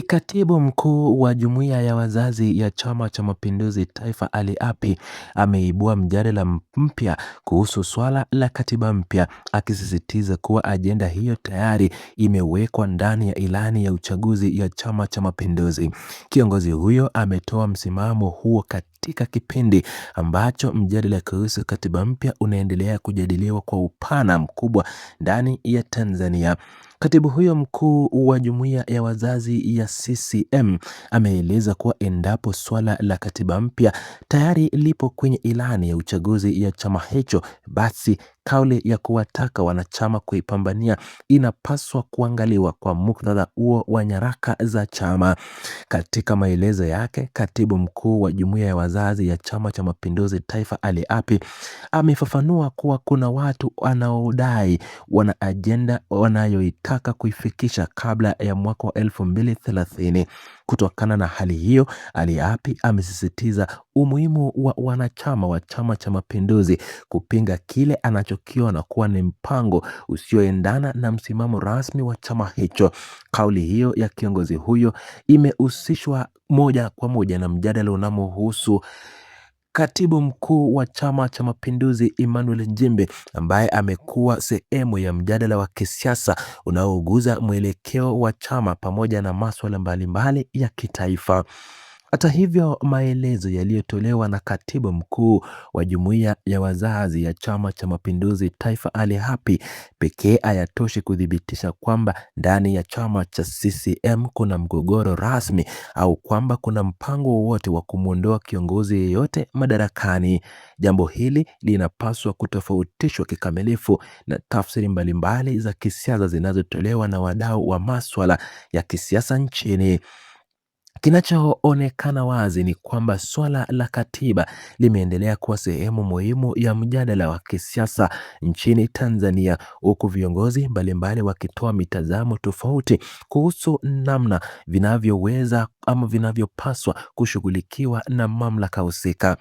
Katibu mkuu wa jumuiya ya wazazi ya Chama cha Mapinduzi Taifa Ali Api ameibua mjadala mpya kuhusu swala la katiba mpya, akisisitiza kuwa ajenda hiyo tayari imewekwa ndani ya ilani ya uchaguzi ya Chama cha Mapinduzi. Kiongozi huyo ametoa msimamo huo katika kipindi ambacho mjadala kuhusu katiba mpya unaendelea kujadiliwa kwa upana mkubwa ndani ya Tanzania. Katibu huyo mkuu wa jumuiya ya wazazi ya CCM ameeleza kuwa endapo swala la katiba mpya tayari lipo kwenye ilani ya uchaguzi ya chama hicho, basi kauli ya kuwataka wanachama kuipambania inapaswa kuangaliwa kwa muktadha huo wa nyaraka za chama. Katika maelezo yake, katibu mkuu wa jumuiya ya wazazi ya Chama cha Mapinduzi Taifa Ali Api amefafanua kuwa kuna watu wanaodai wana ajenda wanayoitaka kuifikisha kabla ya mwaka wa 2030. Kutokana na hali hiyo, Ali Api amesisitiza umuhimu wa wanachama wa Chama cha Mapinduzi kupinga kile anachokiona kuwa ni mpango usioendana na msimamo rasmi wa chama hicho. Kauli hiyo ya kiongozi huyo imehusishwa moja kwa moja na mjadala unaohusu katibu mkuu wa Chama cha Mapinduzi Emmanuel Nchimbi, ambaye amekuwa sehemu ya mjadala wa kisiasa unaoguza mwelekeo wa chama pamoja na masuala mbalimbali ya kitaifa. Hata hivyo, maelezo yaliyotolewa na katibu mkuu wa jumuiya ya wazazi ya Chama cha Mapinduzi Taifa Ali Api pekee hayatoshi kuthibitisha kwamba ndani ya chama cha CCM kuna mgogoro rasmi au kwamba kuna mpango wowote wa kumwondoa kiongozi yeyote madarakani. Jambo hili linapaswa kutofautishwa kikamilifu na tafsiri mbalimbali za kisiasa zinazotolewa na wadau wa masuala ya kisiasa nchini. Kinachoonekana wazi ni kwamba swala la katiba limeendelea kuwa sehemu muhimu ya mjadala wa kisiasa nchini Tanzania, huku viongozi mbalimbali wakitoa mitazamo tofauti kuhusu namna vinavyoweza ama vinavyopaswa kushughulikiwa na mamlaka husika.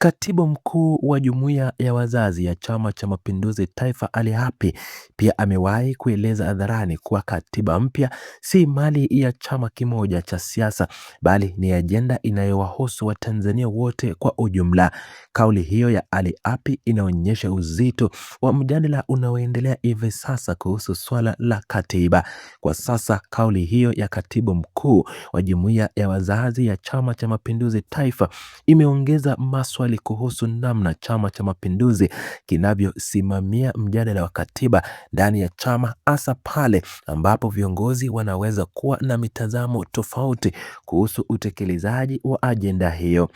Katibu mkuu wa jumuiya ya wazazi ya Chama cha Mapinduzi Taifa Ali Api pia amewahi kueleza hadharani kuwa katiba mpya si mali ya chama kimoja cha siasa, bali ni ajenda inayowahusu Watanzania wote kwa ujumla. Kauli hiyo ya Ali Api inaonyesha uzito wa mjadala unaoendelea hivi sasa kuhusu swala la katiba. Kwa sasa kauli hiyo ya katibu mkuu wa jumuiya ya wazazi ya Chama cha Mapinduzi Taifa imeongeza maswali kuhusu namna Chama cha Mapinduzi kinavyosimamia mjadala wa katiba ndani ya chama, hasa pale ambapo viongozi wanaweza kuwa na mitazamo tofauti kuhusu utekelezaji wa ajenda hiyo.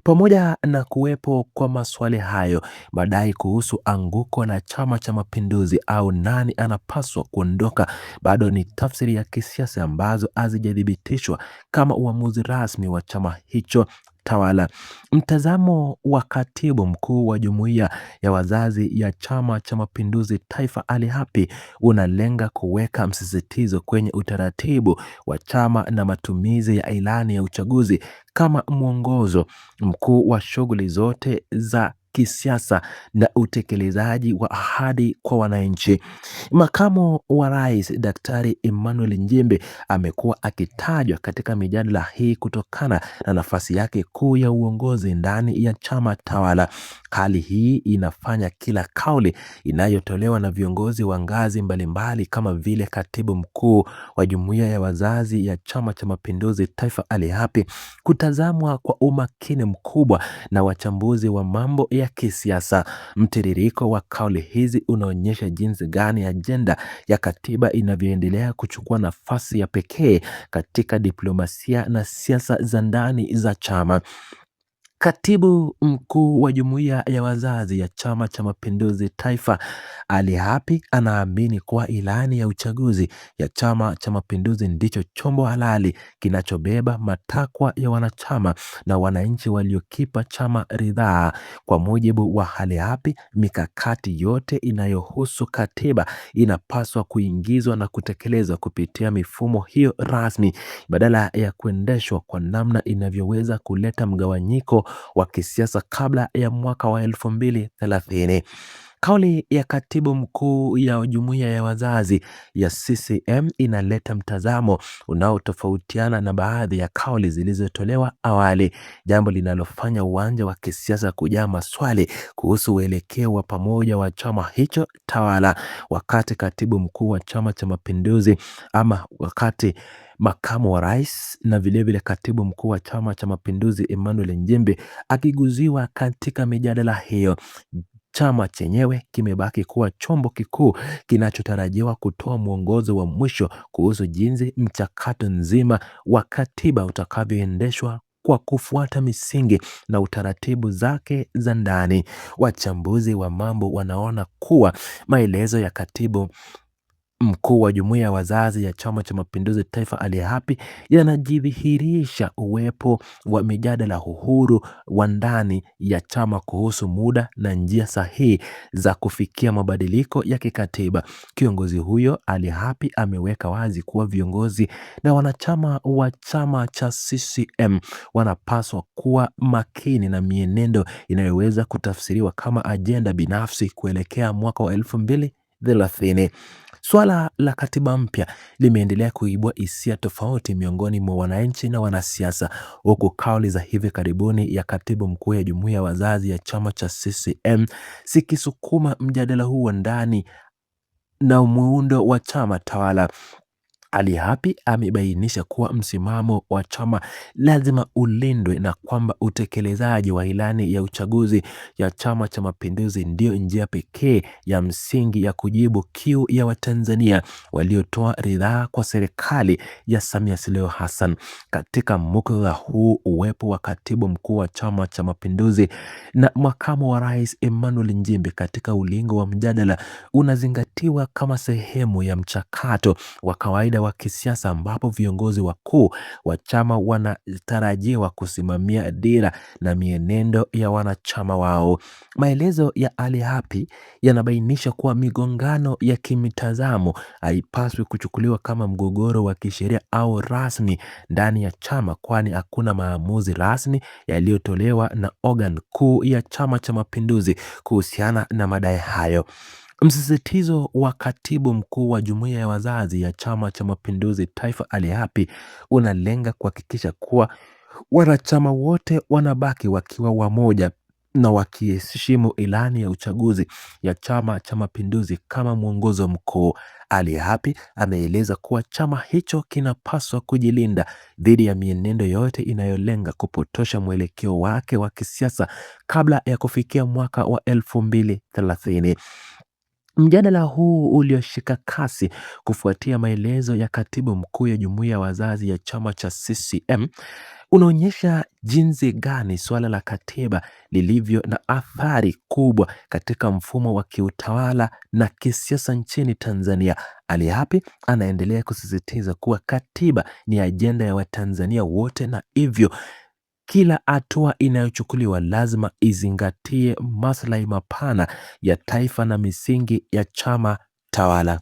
Pamoja na kuwepo kwa maswali hayo, madai kuhusu anguko la Chama cha Mapinduzi au nani anapaswa kuondoka bado ni tafsiri ya kisiasa ambazo hazijathibitishwa kama uamuzi rasmi wa chama hicho tawala. Mtazamo wa katibu mkuu wa jumuiya ya wazazi ya Chama cha Mapinduzi Taifa Ali Api unalenga kuweka msisitizo kwenye utaratibu wa chama na matumizi ya ilani ya uchaguzi kama mwongozo mkuu wa shughuli zote za kisiasa na utekelezaji wa ahadi kwa wananchi. Makamu wa Rais Daktari Emmanuel Nchimbi amekuwa akitajwa katika mijadala hii kutokana na nafasi yake kuu ya uongozi ndani ya chama tawala. Hali hii inafanya kila kauli inayotolewa na viongozi wa ngazi mbalimbali kama vile katibu mkuu wa jumuiya ya wazazi ya Chama cha Mapinduzi Taifa Ali Api kutazamwa kwa umakini mkubwa na wachambuzi wa mambo ya kisiasa. Mtiririko wa kauli hizi unaonyesha jinsi gani ajenda ya katiba inavyoendelea kuchukua nafasi ya pekee katika diplomasia na siasa za ndani za chama. Katibu mkuu wa jumuiya ya wazazi ya Chama cha Mapinduzi Taifa Ali Api anaamini kuwa ilani ya uchaguzi ya Chama cha Mapinduzi ndicho chombo halali kinachobeba matakwa ya wanachama na wananchi waliokipa chama ridhaa. Kwa mujibu wa Ali Api, mikakati yote inayohusu katiba inapaswa kuingizwa na kutekelezwa kupitia mifumo hiyo rasmi badala ya kuendeshwa kwa namna inavyoweza kuleta mgawanyiko wa kisiasa kabla ya mwaka wa 2030. Kauli ya katibu mkuu ya jumuiya ya wazazi ya CCM inaleta mtazamo unaotofautiana na baadhi ya kauli zilizotolewa awali, jambo linalofanya uwanja wa kisiasa kujaa maswali kuhusu uelekeo wa pamoja wa chama hicho tawala. Wakati katibu mkuu wa Chama cha Mapinduzi wakati makamu wa rais na vilevile katibu mkuu wa Chama cha Mapinduzi Emmanuel Nchimbi akiguziwa katika mijadala hiyo, chama chenyewe kimebaki kuwa chombo kikuu kinachotarajiwa kutoa mwongozo wa mwisho kuhusu jinsi mchakato nzima wa katiba utakavyoendeshwa kwa kufuata misingi na utaratibu zake za ndani. Wachambuzi wa mambo wanaona kuwa maelezo ya katibu mkuu wa jumuiya ya wazazi ya Chama cha Mapinduzi Taifa Ali Hapi yanajidhihirisha uwepo wa mijadala uhuru wa ndani ya chama kuhusu muda na njia sahihi za kufikia mabadiliko ya kikatiba. Kiongozi huyo Ali Hapi ameweka wazi kuwa viongozi na wanachama wa chama cha CCM wanapaswa kuwa makini na mienendo inayoweza kutafsiriwa kama ajenda binafsi kuelekea mwaka wa 2030. Swala la katiba mpya limeendelea kuibua hisia tofauti miongoni mwa wananchi na wanasiasa, huku kauli za hivi karibuni ya katibu mkuu ya jumuiya ya wazazi ya chama cha CCM zikisukuma mjadala huu wa ndani na muundo wa chama tawala. Ali Hapi amebainisha kuwa msimamo wa chama lazima ulindwe na kwamba utekelezaji wa ilani ya uchaguzi ya Chama cha Mapinduzi ndio njia pekee ya msingi ya kujibu kiu ya Watanzania waliotoa ridhaa kwa serikali ya Samia Suluhu Hassan. Katika muktadha huu, uwepo wa katibu mkuu wa Chama cha Mapinduzi na makamu wa rais Emmanuel Nchimbi katika ulingo wa mjadala unazingatiwa kama sehemu ya mchakato wa kawaida wa kisiasa ambapo viongozi wakuu wa chama wanatarajiwa kusimamia dira na mienendo ya wanachama wao. Maelezo ya Ali Hapi yanabainisha kuwa migongano ya kimitazamo haipaswi kuchukuliwa kama mgogoro wa kisheria au rasmi ndani ya chama, kwani hakuna maamuzi rasmi yaliyotolewa na organ kuu ya Chama cha Mapinduzi kuhusiana na madai hayo. Msisitizo wa katibu mkuu wa jumuiya ya wazazi ya Chama cha Mapinduzi Taifa Ali Hapi unalenga kuhakikisha kuwa wanachama wote wanabaki wakiwa wamoja na wakiheshimu ilani ya uchaguzi ya Chama cha Mapinduzi kama mwongozo mkuu. Ali Hapi ameeleza kuwa chama hicho kinapaswa kujilinda dhidi ya mienendo yote inayolenga kupotosha mwelekeo wake wa kisiasa kabla ya kufikia mwaka wa 2030. Mjadala huu ulioshika kasi kufuatia maelezo ya katibu mkuu ya jumuiya ya wazazi ya chama cha CCM unaonyesha jinsi gani swala la katiba lilivyo na athari kubwa katika mfumo wa kiutawala na kisiasa nchini Tanzania. Ali Hapi anaendelea kusisitiza kuwa katiba ni ajenda ya Watanzania wote na hivyo kila hatua inayochukuliwa lazima izingatie maslahi mapana ya taifa na misingi ya chama tawala.